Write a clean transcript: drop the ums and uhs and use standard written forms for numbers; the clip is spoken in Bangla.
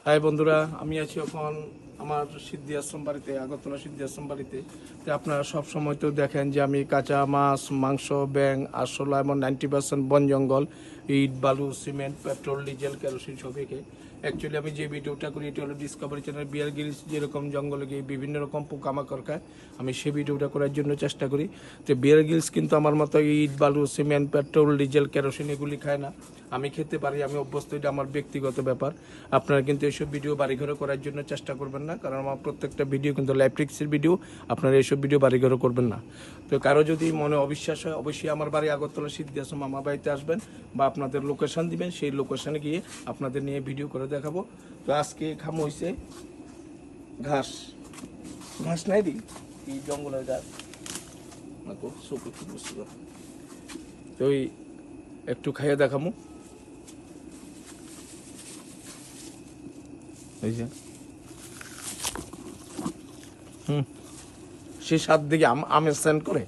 হাই বন্ধুরা, আমি আছি এখন আমার সিদ্ধি আশ্রম বাড়িতে, আগরতলা সিদ্ধি আশ্রম বাড়িতে। তো আপনারা সব সময় তো দেখেন যে আমি কাঁচা মাছ, মাংস, ব্যাং, আরশোলা এমন 90% বন জঙ্গল, ইট, বালু, সিমেন্ট, পেট্রোল, ডিজেল, কেরোসিন সব এঁকে অ্যাকচুয়ালি আমি যে ভিডিওটা করি এটা হলো ডিসকভারি চ্যানেল। বিয়ার গ্রিলস যেরকম জঙ্গলে গিয়ে বিভিন্ন রকম পোকামাকড় খায়, আমি সেই ভিডিওটা করার জন্য চেষ্টা করি। তো বিয়ার গ্রিলস কিন্তু আমার মতো ইট, বালু, সিমেন্ট, পেট্রোল, ডিজেল, কেরোসিন এগুলি খায় না। আমি খেতে পারি, আমি অভ্যস্ত, এটা আমার ব্যক্তিগত ব্যাপার। আপনারা কিন্তু এইসব ভিডিও বাড়িঘরে করার জন্য চেষ্টা করবেন না, কারণ আমার প্রত্যেকটা ভিডিও কিন্তু লাইভ ট্রিক্সের ভিডিও। আপনারা এইসব ভিডিও বাড়িঘরে করবেন না। তো কারো যদি মনে অবিশ্বাস হয়, অবশ্যই আমার বাড়ি আগরতলা সিদ্ধি আশ্রম, আমার বাড়িতে আসবেন বা আপনাদের লোকেশন দিবেন, সেই লোকেশনে গিয়ে আপনাদের নিয়ে ভিডিও করে দেখাবো। তো আজকে খামো হয়েছে ঘাস। ঘাস নাই দি এই জঙ্গলের ঘাস তো ওই একটু খাইয়ে দেখামো। এই যে সে সাত দিকে আমের স্যান্ড করে